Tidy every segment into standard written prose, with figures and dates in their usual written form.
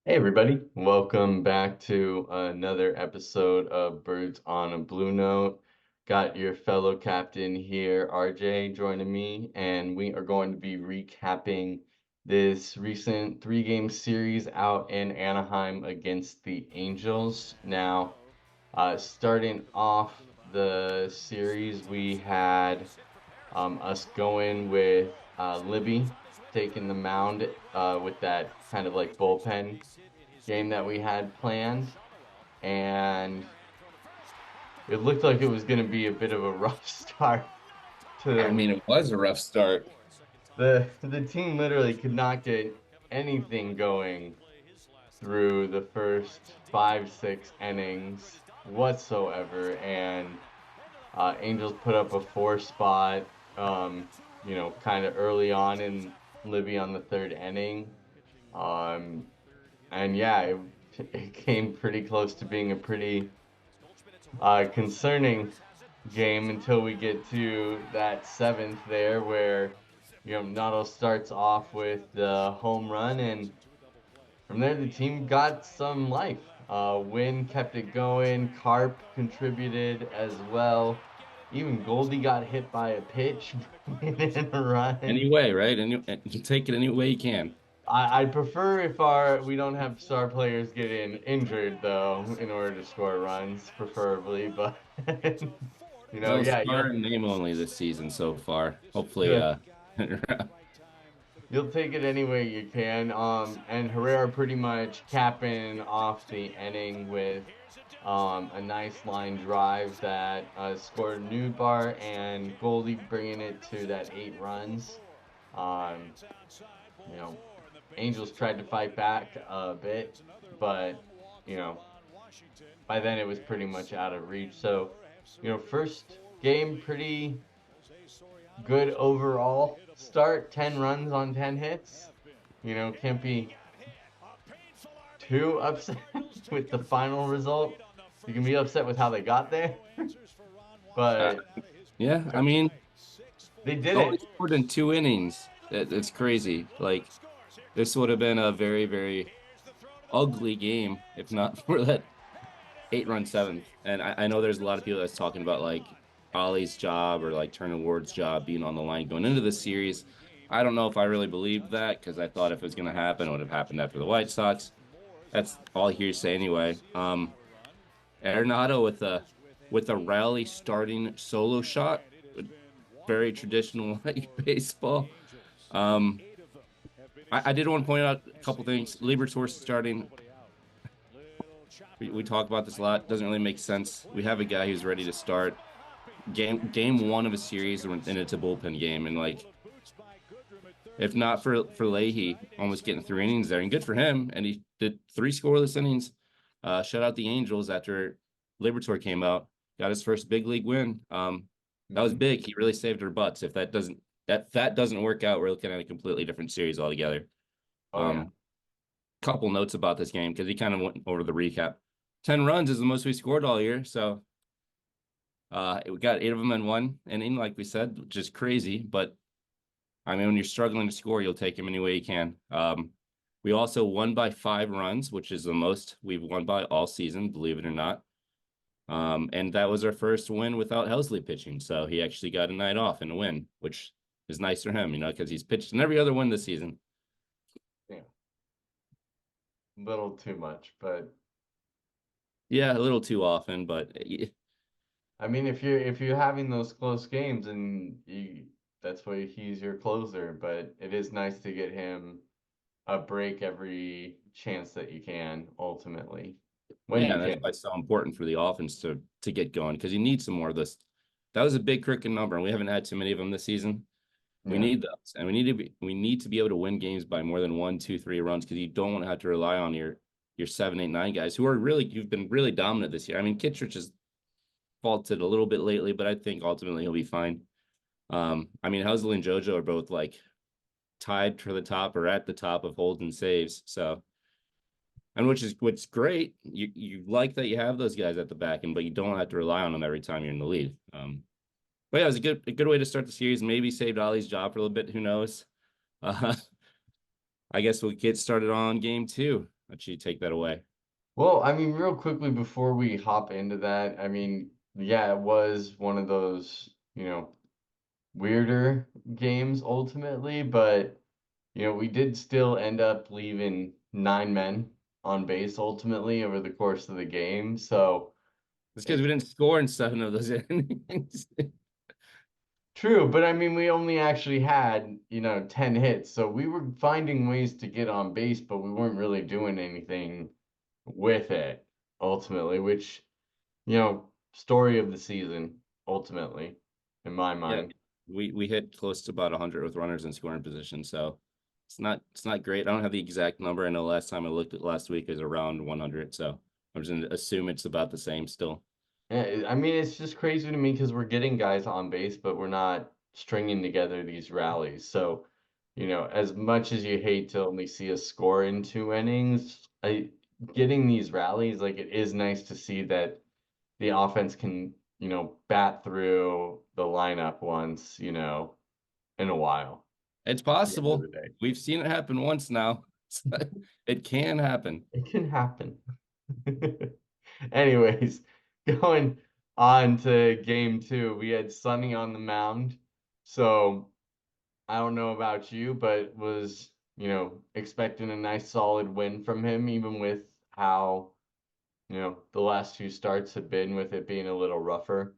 Hey everybody, welcome back to another episode of Birds on a Blue Note. Got your fellow captain here, RJ, joining me, and we are going to be recapping this recent three-game series out in Anaheim against the Angels. Now, starting off the series, we had us going with Libby taking the mound with that kind of like bullpen game that we had planned, and it looked like it was going to be a bit of a rough start to I the mean, week. it was a rough start. The team literally could not get anything going through the first 5, 6 innings whatsoever, and Angels put up a 4 spot, kind of early on in Libby on the third inning. Um, and yeah, it came pretty close to being a pretty concerning game until we get to that seventh there, where Nato starts off with the home run, and from there the team got some life. Win kept it going. Carp contributed as well. Even Goldie got hit by a pitch, bringing in a run. Anyway, right? And you take it any way you can. I prefer if we don't have star players getting injured though, in order to score runs, preferably. But Well, yeah, star and name only this season so far. Hopefully, you'll you'll take it any way you can. And Herrera pretty much capping off the inning with a nice line drive that scored Newbar, and Goldie bringing it to that 8 runs. Um, you know, Angels tried to fight back a bit, but you know, by then it was pretty much out of reach. So, first game pretty good overall start. 10 runs on 10 hits. Can't be too upset with the final result. You can be upset with how they got there, uh, but yeah. I mean, they did only it. scored in 2 innings. It's crazy. Like this would have been a very, very ugly game if not for that 8-run seventh. And I know there's a lot of people that's talking about like Ollie's job or like Turner Ward's job being on the line going into the series. I don't know if I really believed that because I thought if it was going to happen, it would have happened after the White Sox. That's all hearsay anyway. Arenado with a rally starting solo shot, very traditional like baseball. Um, I did want to point out a couple things. Liberatore starting. We talk about this a lot. Doesn't really make sense. We have a guy who's ready to start game one of a series, and it's a bullpen game. And like, if not for Leahy almost getting 3 innings there, and good for him, and he did 3 scoreless innings. Shut out the Angels after Liberatore came out, got his first big league win. That was Mhm. big. He really saved our butts. If that doesn't work out, we're looking at a completely different series altogether. Oh yeah. Um, Couple notes about this game because he kind of went over the recap. 10 runs is the most we scored all year, so we got 8 of them in 1 inning, like we said, which is crazy. But I mean, when you're struggling to score, you'll take them any way you can. We also won by 5 runs, which is the most we've won by all season, believe it or not. And that was our first win without Helsley pitching. So he actually got a night off and a win, which is nice for him, because he's pitched in every other win this season. Yeah. Little too much, but Yeah, a little too often, but I mean, if you're having those close games, and that's why he's your closer. But it is nice to get him a break every chance that you can, ultimately, when yeah, you that's can. why it's so important for the offense to get going because you need some more of this. That was a big cricket number, and we haven't had too many of them this season. We Yeah. need those, and we need to be able to win games by more than 1, 2, 3 runs because you don't want to have to rely on your 7, 8, 9 guys who are really you've been really dominant this year. I mean, Kittredge has faltered a little bit lately, but I think ultimately he'll be fine. I mean, Housley and JoJo are both like tied for the top or at the top of holds and saves. So, and which great. You like that you have those guys at the back end, but you don't have to rely on them every time you're in the lead. But yeah, it was a good way to start the series. Maybe saved Ollie's job for a little bit. Who knows? Uh, I guess we'll get started on game two. let you take that away. Well, I mean, real quickly before we hop into that, I mean, yeah, it was one of those, weirder games ultimately, but we did still end up leaving 9 men on base ultimately over the course of the game. So It's because we it's didn't score in 7 of those innings. true, but I mean, we only actually had, 10 hits. So we were finding ways to get on base, but we weren't really doing anything with it ultimately, which, story of the season ultimately, in my Yeah, mind. we hit close to about 100 with runners in scoring position, so it's not great. I don't have the exact number. I know last time I looked at last week is around 100, so I'm just gonna assume it's about the same still. Yeah, I mean, it's just crazy to me because we're getting guys on base, but we're not stringing together these rallies. So, as much as you hate to only see a score in 2 innings, getting these rallies, like it is nice to see that the offense can, bat through the lineup once, in a while. It's At the end of possible. the day, We've seen it happen once now. It can happen. it can happen. Anyways, going on to game 2, we had Sonny on the mound. So I don't know about you, but was, expecting a nice solid win from him, even with how, the last 2 starts have been with it being a little rougher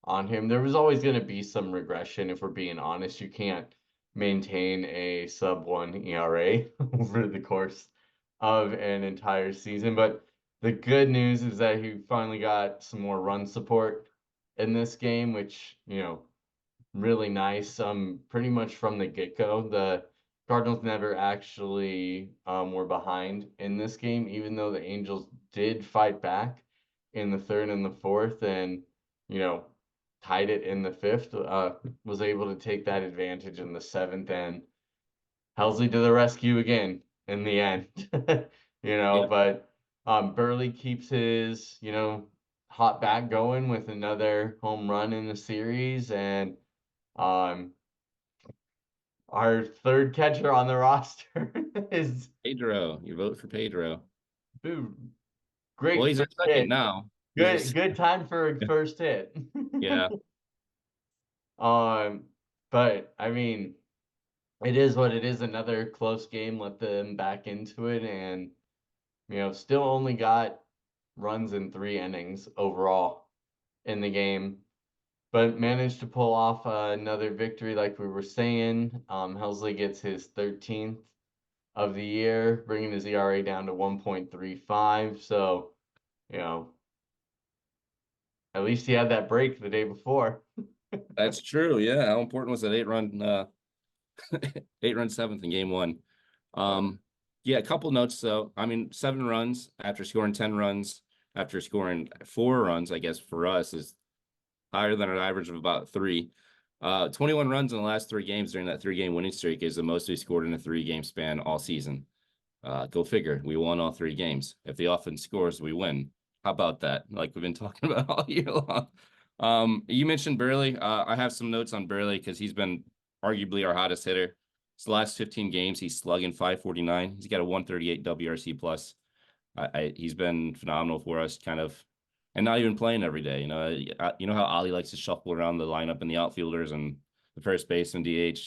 on him. There was always going to be some regression, if we're being honest. You can't maintain a sub 1 ERA over the course of an entire season. But the good news is that he finally got some more run support in this game, which, really nice. Pretty much from the get-go, the Cardinals never actually were behind in this game, even though the Angels did fight back in the third and the fourth, and you know tied it in the fifth. Was able to take that advantage in the seventh, and Helsley to the rescue again in the end. Yeah. But Burley keeps his hot bat going with another home run in the series, and um, our third catcher on the roster is Pedro, you vote for Pedro. dude, Well, great he's our first second hit. now. He's our Good time for a first hit. yeah. Um, but I mean, it is what it is. Another close game. Let them back into it, and still only got runs in 3 innings overall in the game, but managed to pull off another victory, like we were saying. Helsley gets his 13th of the year, bringing his ERA down to 1.35. So, you know, at least he had that break the day before. That's true. Yeah. How important was that 8 run 8 run seventh in game one? Uh, Um, yeah, a couple notes though. I mean, 7 runs after scoring 10 runs, after scoring 4 runs, I guess for us is higher than an average of about 3. 21 runs in the last 3 games during that 3 game winning streak is the most we scored in a 3 game span all season. Go figure. We won all 3 games. If the offense scores, we win. How about that? Like we've been talking about all year long. You mentioned Burley. I have some notes on Burley because he's been arguably our hottest hitter. His last 15 games, he's slugging 549. He's got a 138 WRC plus. He's been phenomenal for us, kind of, and not even playing every day. You know how Ali likes to shuffle around the lineup and the outfielders and the first base and DH.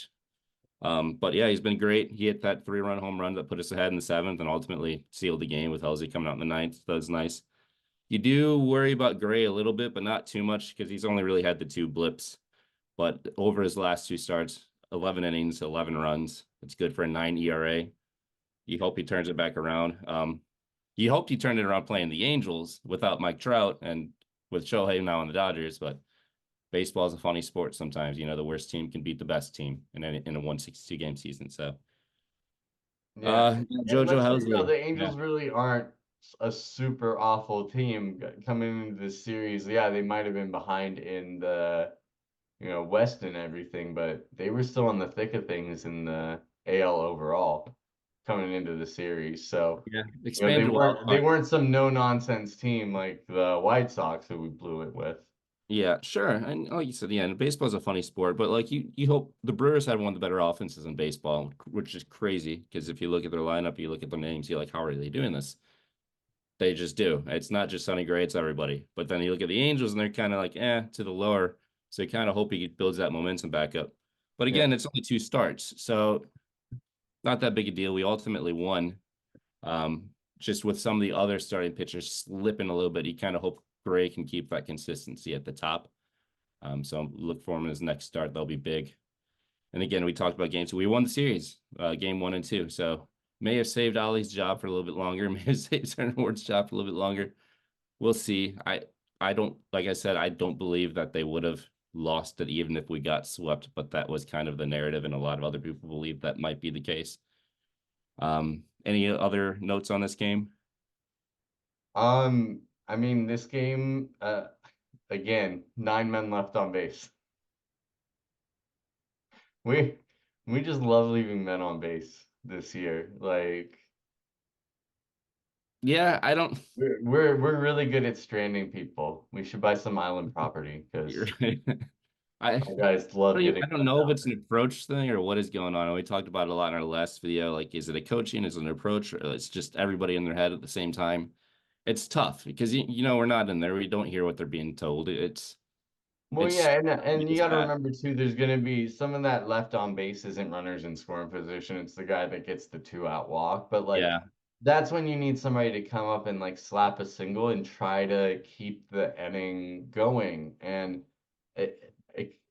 But yeah, he's been great. He hit that 3 run home run that put us ahead in the seventh and ultimately sealed the game with Halsey coming out in the ninth. That was nice. You do worry about Gray a little bit, but not too much because he's only really had the 2 blips. But over his last 2 starts, 11 innings, 11 runs. It's good for a 9 ERA. You hope he turns it back around. You hoped he turned it around playing the Angels without Mike Trout and with Shohei now on the Dodgers, but baseball is a funny sport sometimes. The worst team can beat the best team in a 162 game season. So, yeah. And JoJo let's be real, Helsley. the Yeah. Angels really aren't a super awful team coming into this series. Yeah, they might have been behind in the, West and everything, but they were still in the thick of things in the AL overall coming into the series. So, Yeah. they Expanded wild weren't they card. weren't some no nonsense team like the White Sox who we blew it with. Yeah, sure. And like you said, yeah, and baseball's a funny sport, but like you hope the Brewers had one of the better offenses in baseball, which is crazy because if you look at their lineup, you look at their names, you're like, how are they doing this? They just do. It's not just Sonny Gray, it's everybody. But then you look at the Angels and they're kind of like, to the lower. So you kind of hope he builds that momentum back up. But Yeah. again, it's only two starts, so not that big a deal. We ultimately won. Um, just with some of the other starting pitchers slipping a little bit, you kind of hope Gray can keep that consistency at the top. So look for him in his next start. They'll be big. And again, we talked about games. We won the series, game 1 and 2. So may have saved Ollie's job for a little bit longer. May have saved Certain Ward's job for a little bit longer. We'll see. I don't like I said, I don't believe that they would have lost it even if we got swept, but that was kind of the narrative, and a lot of other people believe that might be the case. Any other notes on this game? I mean, this game, again, 9 men left on base. We we just love leaving men on base this year. Like Yeah, I don't. we're really good at stranding people. We should buy some island property You're because right. I our guys love getting I don't left know if out it's an approach thing or what is going on. We talked about it a lot in our last video. Like, is it a coaching? Is it an approach? Or it's just everybody in their head at the same time? It's tough because we're not in there. We don't hear what they're being told. Well, It's yeah, and you it's got to bad. remember too, there's going to be some of that left on base isn't runners in scoring position. It's the guy that gets the 2 out walk. But like, Yeah, that's when you need somebody to come up and like slap a single and try to keep the inning going. And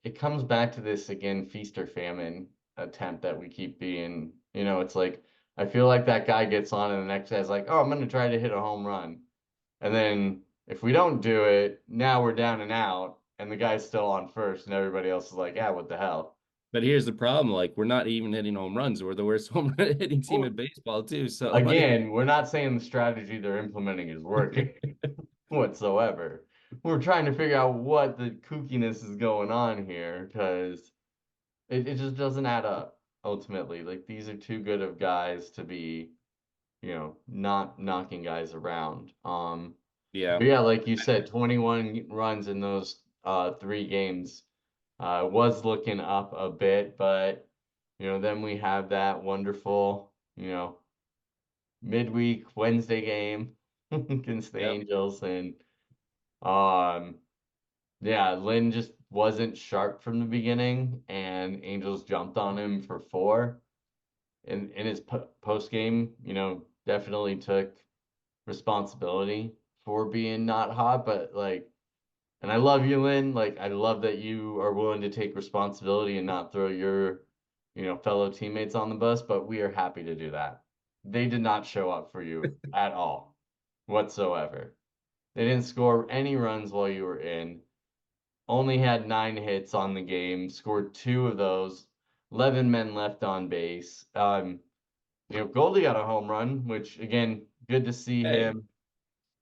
it comes back to this again, feast or famine attempt that we keep being. It's like I feel like that guy gets on and the next guy's like, oh, I'm going to try to hit a home run. And then if we don't do it, now we're down and out, and the guy's still on first, and everybody else is like, yeah, what the hell? but here's the problem: like, we're not even hitting home runs. We're the worst home run hitting team in Well, baseball too. So like, again, we're not saying the strategy they're implementing is working whatsoever. We're trying to figure out what the kookiness is going on here because it just doesn't add up ultimately. Like these are too good of guys to be, not knocking guys around. yeah, But yeah, like you said, 21 runs in those 3 games. Was looking up a bit, but then we have that wonderful, midweek Wednesday game against the yep, Angels, and um, yeah, Lynn just wasn't sharp from the beginning, and Angels jumped on him for 4. In his post game, definitely took responsibility for being not hot, but like. And I love you, Lynn. Like, I love that you are willing to take responsibility and not throw your, fellow teammates on the bus, but we are happy to do that. They did not show up for you at all, whatsoever. They didn't score any runs while you were in, only had 9 hits on the game, scored 2 of those, 11 men left on base. Goldie got a home run, which, again, good to see hey, him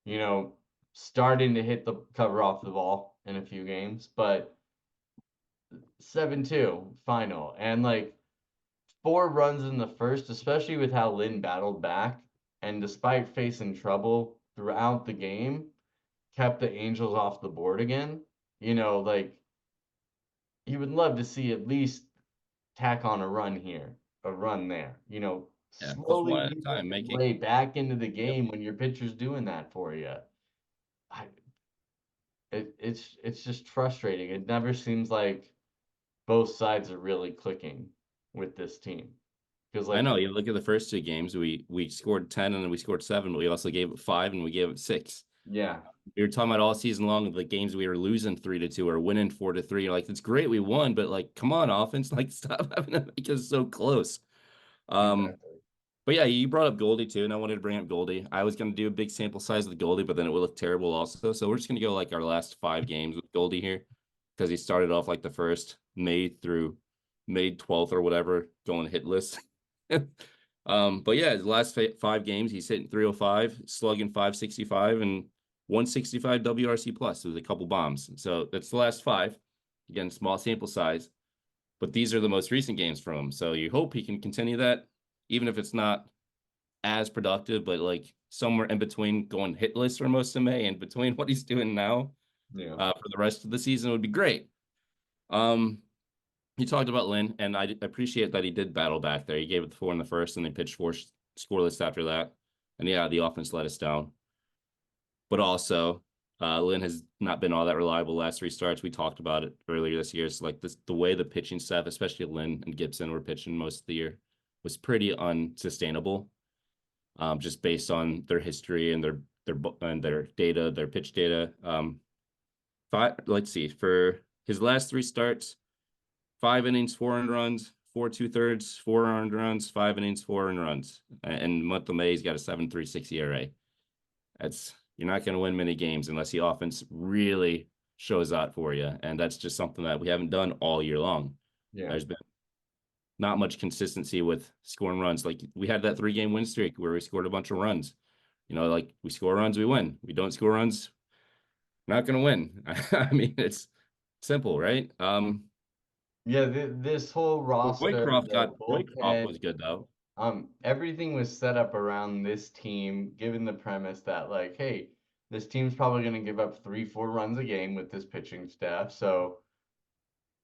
you know, starting to hit the cover off the ball in a few games, but 7-2 final. And like 4 runs in the first, especially with how Lynn battled back. And despite facing trouble throughout the game, kept the Angels off the board again. Like you would love to see at least tack on a run here, a run there. yeah, just Slowly one at a weasel time, your making. way back into the Yep. game when your pitcher's doing that for you. I, it's just frustrating. It never seems like both sides are really clicking with this team. Because I like, know. You look at the first 2 games, we scored 10 and then we scored 7, but we also gave it 5 and we gave it 6. yeah, We were talking about all season long of the games we were losing 3-2 or winning 4-3. Like, it's great we won, but like, come on, offense, like, stop having to make us so close. Um, exactly. but yeah, you brought up Goldie too, and I wanted to bring up Goldie. I was gonna do a big sample size with Goldie, but then it would look terrible also. So we're just gonna go like our last 5 games with Goldie here, because he started off like the first May through May 12th or whatever, going hitless. But yeah, the last 5 games, he's hitting 305, slugging 565, and 165 WRC plus with a couple bombs. So that's the last 5. Again, small sample size, but these are the most recent games from him. So you hope he can continue that, even if it's not as productive, but like somewhere in between going hitless for most of May and between what he's doing now. Yeah. for the rest of the season would be great. Um, he talked about Lynn, and I appreciate that he did battle back there. He gave it the 4 in the first, and they pitched 4 scoreless after that. And yeah, the offense let us down. But also, Lynn has not been all that reliable last 3 starts. We talked about it earlier this year. It's like this, the way the pitching staff, especially Lynn and Gibson, were pitching most of the year, was pretty unsustainable. Just based on their history and their data, their pitch data. Let's see, for his last 3 starts, 5 innings, 4 earned runs, 4 2/3, 4 earned runs, 5 innings, 4 earned runs. And month of May, he's got a 7.36 ERA. That's You're not going to win many games unless the offense really shows out for you, and that's just something that we haven't done all year long. Yeah. There's been not much consistency with scoring runs. Like we had that 3-game win streak where we scored a bunch of runs. Like we score runs, we win. We don't score runs, we're not going to win. I mean, it's simple, right? Yeah, this whole roster, the Roycroft bullpen, was good though. everything was set up around this team, given the premise that like, hey, this team's probably going to give up 3, 4 runs a game with this pitching staff. So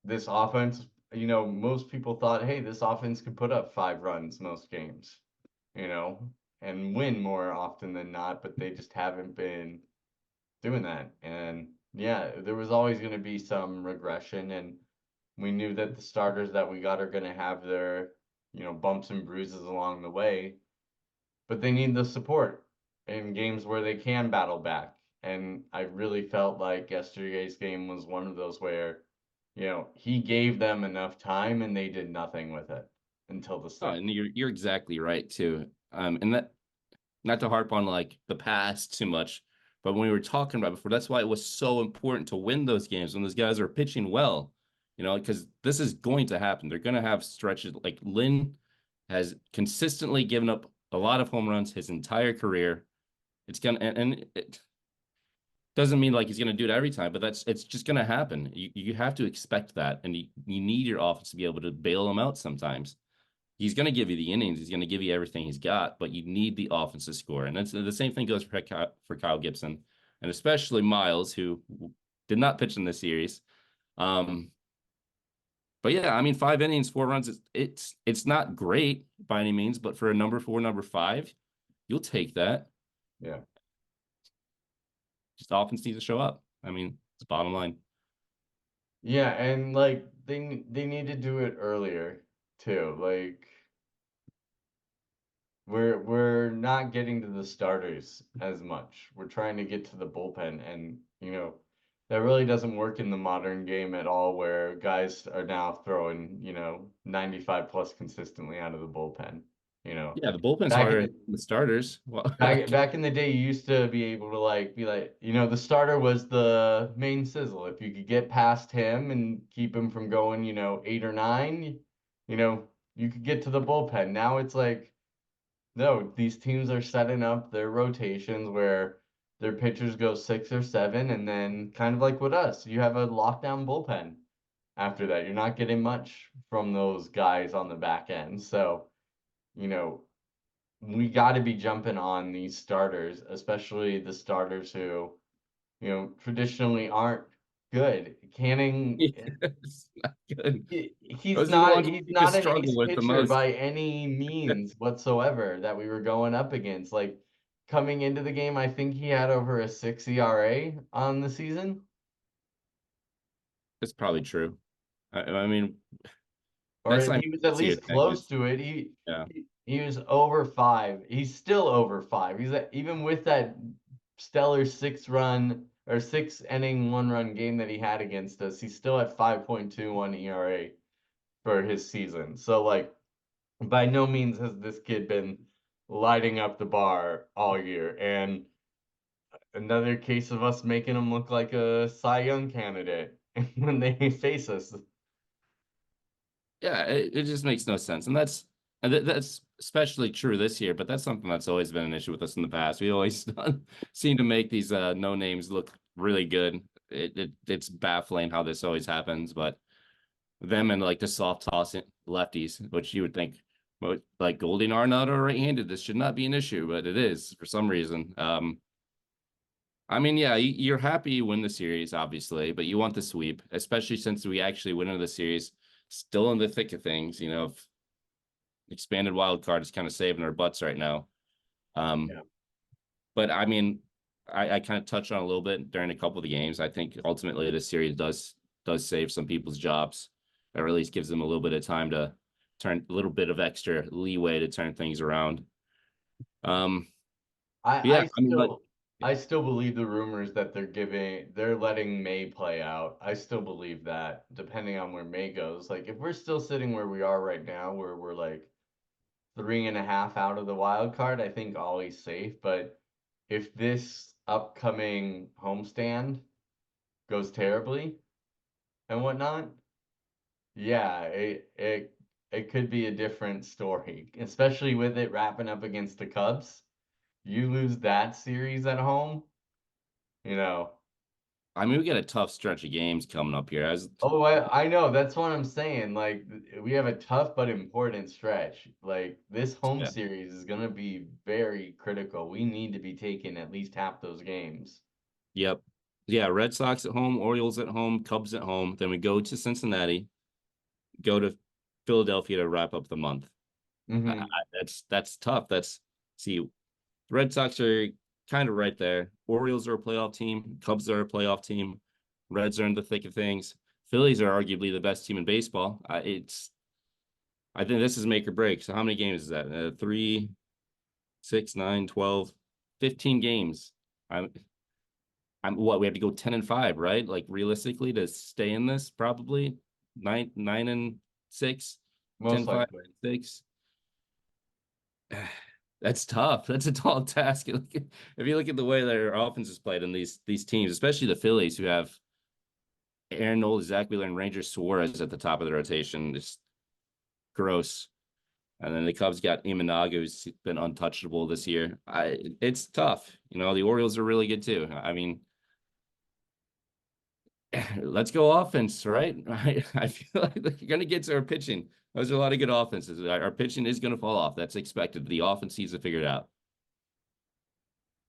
this offense, most people thought, hey, this offense could put up 5 runs most games, you know, and win more often than not, but they just haven't been doing that. And yeah, there was always going to be some regression, and we knew that the starters that we got are going to have their, bumps and bruises along the way, but they need the support in games where they can battle back. And I really felt like yesterday's game was one of those where, he gave them enough time and they did nothing with it until the Oh, sixth. and you're exactly right too. And that, not to harp on like the past too much, but when we were talking about before, that's why it was so important to win those games when those guys are pitching well, because this is going to happen. They're going to have stretches like Lynn has consistently given up a lot of home runs his entire career. It's gonna, and it doesn't mean like he's gonna do it every time, but it's just gonna happen. You have to expect that, and you need your offense to be able to bail him out sometimes. He's going to give you the innings. He's going to give you everything he's got, but you need the offense to score. And that's the same thing goes for Kyle Gibson, and especially Miles, who did not pitch in this series. Um, but yeah, I mean, 5 innings, 4 runs. It's not great by any means, but for a number 4, number 5, you'll take that. Yeah. Just offense needs to show up. I mean, it's bottom line. Yeah, and like they need to do it earlier too. Like we're not getting to the starters as much. We're trying to get to the bullpen, and that really doesn't work in the modern game at all, where guys are now throwing 95 plus consistently out of the bullpen. You know, Yeah, the bullpen's back harder in than the starters. Well, back back in the day, you used to be able to like be like, the starter was the main sizzle. If you could get past him and keep him from going, 8 or 9, you know, you could get to the bullpen. Now it's like, no, these teams are setting up their rotations where their pitchers go 6 or 7, and then kind of like with us, you have a lockdown bullpen after that. You're not getting much from those guys on the back end. So, you know, we got to be jumping on these starters, especially the starters who, traditionally aren't good. Canning, it's not good. he's Those are the not ones he's you could not an struggle ace with the pitcher most. by any means whatsoever that we were going up against. Like coming into the game, I think he had over a 6 ERA on the season. It's probably true. I mean, Or that's not he was to at see least close attendance. to it. Yeah. He was over 5. He's still over 5. Even with that stellar 6 run or 6 inning 1 run game that he had against us, he's still at 5.21 ERA for his season. So like by no means has this kid been lighting up the bar all year. And another case of us making him look like a Cy Young candidate when they face us. Yeah, it just makes no sense. That's especially true this year, but that's something that's always been an issue with us in the past. We always seem to make these no names look really good. It's baffling how this always happens, but them and like the soft tossing lefties, which you would think like Golding are not or right-handed, this should not be an issue, but it is for some reason. I mean, yeah, you're happy you win the series, obviously, but you want the sweep, especially since we actually win in the series, still in the thick of things. Expanded wild card is kind of saving our butts right now. Um, Yeah. but I mean, I kind of touched on a little bit during a couple of the games. I think ultimately this series does save some people's jobs, or at least gives them a little bit of time to turn a little bit of extra leeway to turn things around. Um, I yeah, I I mean, like, still I still believe the rumors that they're letting May play out. I still believe that, depending on where May goes. Like if we're still sitting where we are right now, where we're like 3.5 out of the wild card, I think Ollie's safe. But if this upcoming homestand goes terribly and whatnot, yeah, it could be a different story, especially with it wrapping up against the Cubs. You lose that series at home, you know. I mean, we got a tough stretch of games coming up here. As Oh, I know. That's what I'm saying. Like we have a tough but important stretch. Like this home yeah, series is gonna be very critical. We need to be taking at least half those games. yep, yeah. Red Sox at home, Orioles at home, Cubs at home. Then we go to Cincinnati, go to Philadelphia to wrap up the month. Hmm. That's tough. See, the Red Sox are kind of right there. Orioles are a playoff team. Cubs are a playoff team. Reds are in the thick of things. Phillies are arguably the best team in baseball. I think this is make or break. So how many games is that? 3, 6, 9, 12, 15 games. I'm I'm what we have to go 10-5, right? Like realistically to stay in this, probably 9-6, Most 10-5, likely. 6. That's tough. That's a tall task. If you look at the way their offense is played in these teams, especially the Phillies, who have Aaron Nola, Zach Wheeler, and Ranger Suarez at the top of the rotation, just gross. And then the Cubs got Imanaga, who's been untouchable this year. It's tough. The Orioles are really good too. I mean, let's go offense, right? I feel like you're going to get to our pitching. Those are a lot of good offenses. Our pitching is going to fall off. That's expected. The offense needs to figure it out,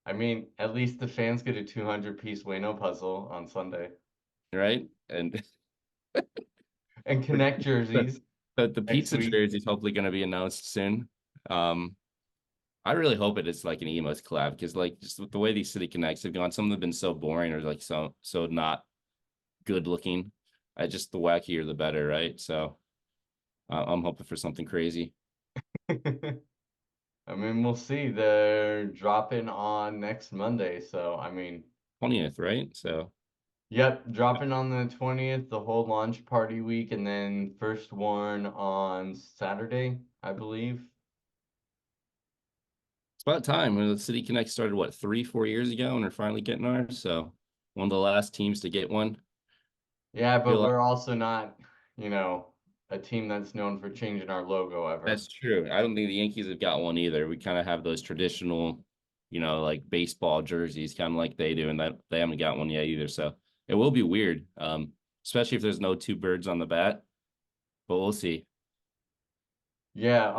I mean, at least the fans get a 200-piece Wayno puzzle on Sunday right? And and connect the, jerseys the next pizza week. jersey is hopefully going to be announced soon. Um, I really hope it's like an emos collab because like just with the way these city connects have gone, some of them have been so boring or like so not good looking. I just the wackier the better, right? So I'm hoping for something crazy. I mean, we'll see. They're dropping on next Monday, so I mean, 20th, right? So yep, dropping on the 20th, the whole launch party week, and then first one on Saturday, I believe. it's about time when the City Connect started, what, 3, 4 years ago, and we're finally getting ours. So one of the last teams to get one. Yeah, but Feel like we're also not, you know, a team that's known for changing our logo that's ever. true. I don't think the Yankees have got one either. We kind of have those traditional, like baseball jerseys, kind of like they do, and that they haven't got one yet either. So it will be weird, especially if there's no two birds on the bat. But we'll see. Yeah,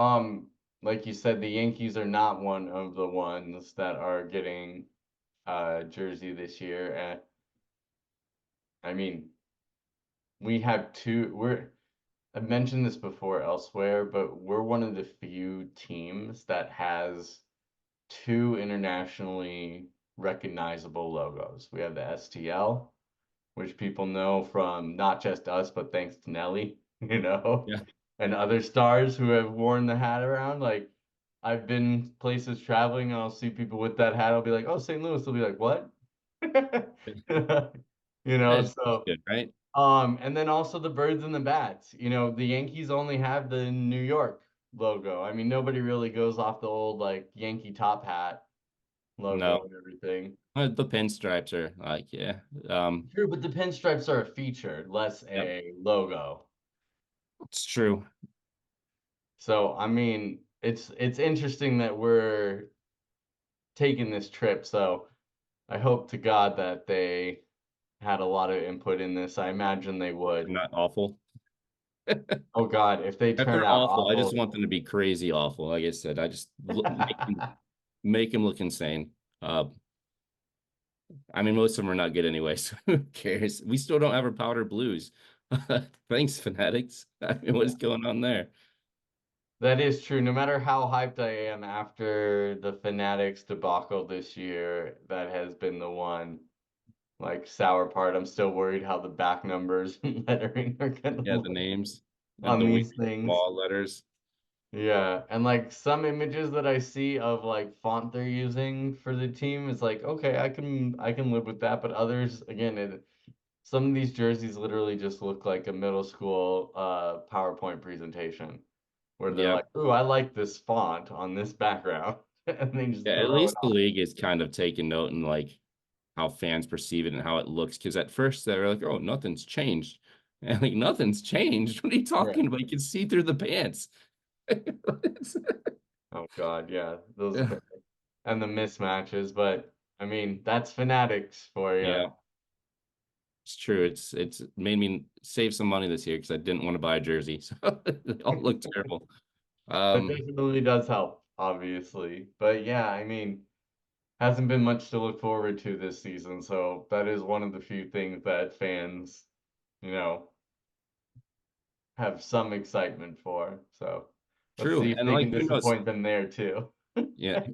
like you said, the Yankees are not one of the ones that are getting jersey this year. And I mean, we have two, I've mentioned this before elsewhere, but we're one of the few teams that has two internationally recognizable logos. We have the STL, which people know from not just us, but thanks to Nelly, Yeah. and other stars who have worn the hat around. Like I've been places traveling and I'll see people with that hat. I'll be like, oh, St. Louis. They'll be like, what? It's So good, right? and then also the birds and the bats. The Yankees only have the New York logo. I mean, nobody really goes off the old like Yankee top hat No, logo and everything. the pinstripes are like, yeah. Um, True, but the pinstripes are a feature, less yep, a logo. it's true. So, I mean, it's interesting that we're taking this trip. So, I hope to God that they had a lot of input in this. I imagine they would. Not awful. Oh God, if they If turn they're out awful, I just awful. want them to be crazy awful. Like I said, I just make him look insane. Uh, I mean, most of them are not good anyway, so who cares? We still don't have our powder blues. Thanks, Fanatics. I mean, what is going on there? That is true. No matter how hyped I am after the Fanatics debacle this year, that has been the one like sour part. I'm still worried how the back numbers and lettering are gonna Yeah, the look names, on the weird these things. small letters. Yeah, and like some images that I see of like font they're using for the team is like, okay, I can live with that, but others, again, some of these jerseys literally just look like a middle school PowerPoint presentation where they're Yeah. like, "Ooh, I like this font on this background," and they just Yeah, at throw it least the on. league is kind of taking note in like how fans perceive it and how it looks. Because at first they were like, "Oh, nothing's changed," and like nothing's changed. What are you Right. talking about? You can see through the pants. Oh God, yeah, those Yeah, and the mismatches, but I mean, that's Fanatics for you. yeah, it's true. It's made me save some money this year because I didn't want to buy a jersey, so they all look terrible. That Um, definitely does help, obviously. But yeah, I mean, hasn't been much to look forward to this season, so that is one of the few things that fans, you know, have some excitement for. So let's True, see if and they like can who knows? disappoint them there too. Yeah,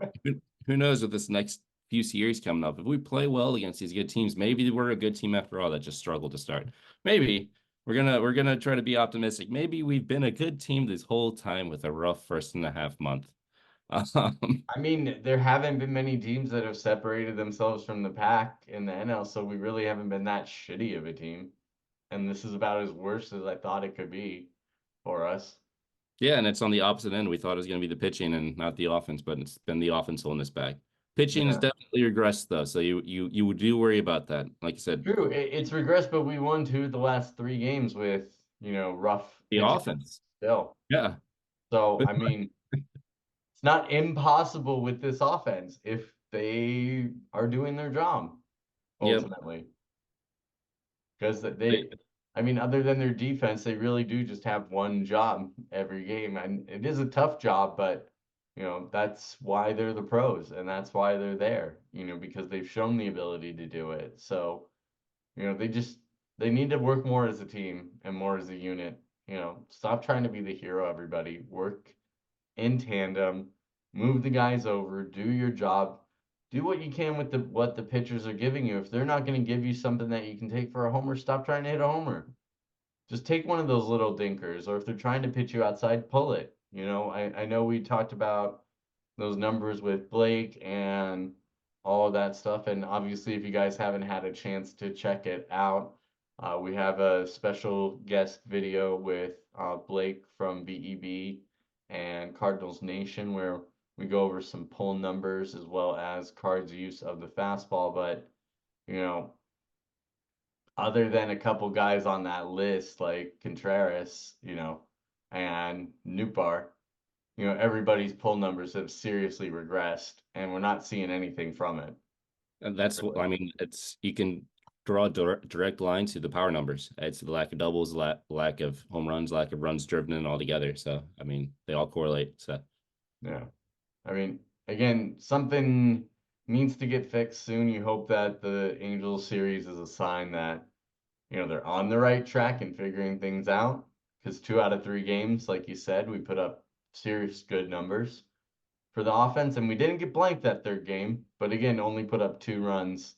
who knows with this next few series coming up? If we play well against these good teams, maybe we're a good team after all that just struggled to start. Maybe we're gonna try to be optimistic. Maybe we've been a good team this whole time with a rough first and a half month. Um, I mean, there haven't been many teams that have separated themselves from the pack in the NL, so we really haven't been that shitty of a team. And this is about as worse as I thought it could be for us. yeah, and it's on the opposite end. We thought it was going to be the pitching and not the offense, but it's been the offense holding us back. Pitching has Yeah. definitely regressed though, so you do worry about that. Like I said, True, it's regressed, but we won two of the last three games with, rough the pitching offense. still. Yeah. So, I mean, it's not impossible with this offense if they are doing their job Yep. ultimately. Because They- I mean, other than their defense, they really do just have one job every game. And it is a tough job, but, that's why they're the pros and that's why they're there, because they've shown the ability to do it. So, they need to work more as a team and more as a unit. Stop trying to be the hero, everybody. Work in tandem, move the guys over, do your job, do what you can with what the pitchers are giving you. If they're not going to give you something that you can take for a homer, stop trying to hit a homer. Just take one of those little dinkers, or if they're trying to pitch you outside, pull it. I know we talked about those numbers with Blake and all of that stuff. And obviously, if you guys haven't had a chance to check it out, we have a special guest video with Blake from BEB and Cardinals Nation where we go over some pull numbers as well as Card's use of the fastball. But, you know, other than a couple guys on that list like Contreras, and Newbar, everybody's pull numbers have seriously regressed, and we're not seeing anything from it, And that's what really. I mean. It's you can draw a direct line to the power numbers. It's the lack of doubles, lack of home runs, lack of runs driven in all together. So I mean, they all correlate. So Yeah. I mean, again, something needs to get fixed soon. You hope that the Angels series is a sign that, they're on the right track and figuring things out. Because 2 out of 3 games, like you said, we put up serious good numbers for the offense, and we didn't get blanked that third game, but again, only put up 2 runs.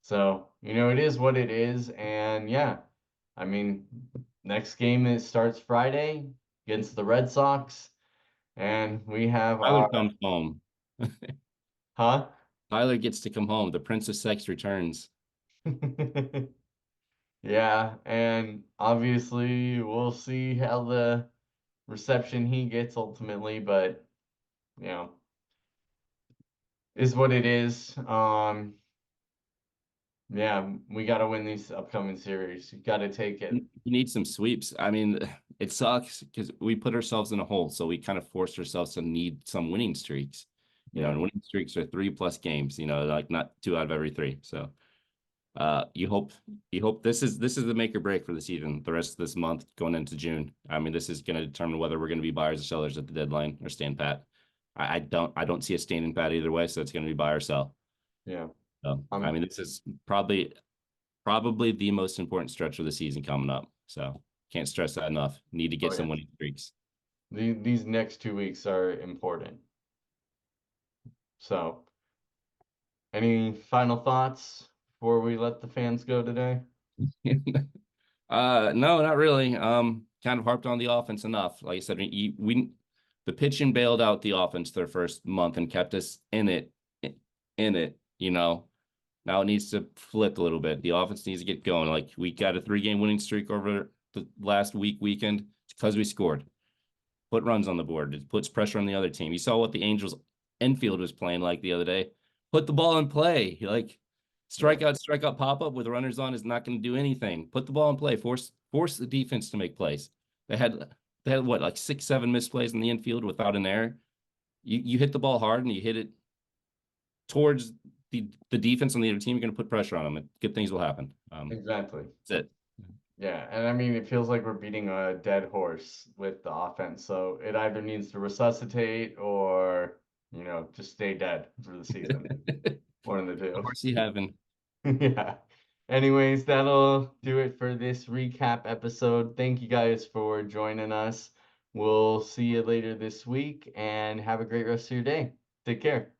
So, it is what it is. And yeah, I mean, next game it starts Friday against the Red Sox, and we have Tyler our, comes home. huh? Tyler gets to come home. The Prince of Sex returns. Yeah, and obviously we'll see how the reception he gets ultimately, but you know, is what it is. Yeah, we got to win these upcoming series. You got to take it. You need some sweeps. I mean, it sucks because we put ourselves in a hole. So we kind of forced ourselves to need some winning streaks. Yeah, And winning streaks are 3+ games, like not 2 out of every 3. So you hope this is the make or break for the season, the rest of this month going into June. I mean, this is going to determine whether we're going to be buyers or sellers at the deadline or stand pat. I don't see a standing pat either way, so it's going to be buy or sell. yeah. So, I Um, mean, this is probably the most important stretch of the season coming up. So can't stress that enough. Need to oh get yeah, some winning streaks. these next 2 weeks are important. So, any final thoughts before we let the fans go today? No, not really. Kind of harped on the offense enough. Like I said, the pitching bailed out the offense their first month and kept us in it. Now it needs to flip a little bit. The offense needs to get going. Like we got a 3-game winning streak over the last weekend because we scored. Put runs on the board. It puts pressure on the other team. You saw what the Angels infield was playing like the other day. Put the ball in play. Like Yeah, strikeout pop up with runners on is not going to do anything. Put the ball in play. Force the defense to make plays. They had what, like 6, 7 misplays in the infield without an error. You hit the ball hard and you hit it towards the defense on the other team. You're going to put pressure on them, and good things will happen. exactly. That's it. Yeah, and I mean, it feels like we're beating a dead horse with the offense. So it either needs to resuscitate or, just stay dead for the season. One of the Of two. course, you haven't. Yeah. Anyways, that'll do it for this recap episode. Thank you guys for joining us. We'll see you later this week and have a great rest of your day. Take care.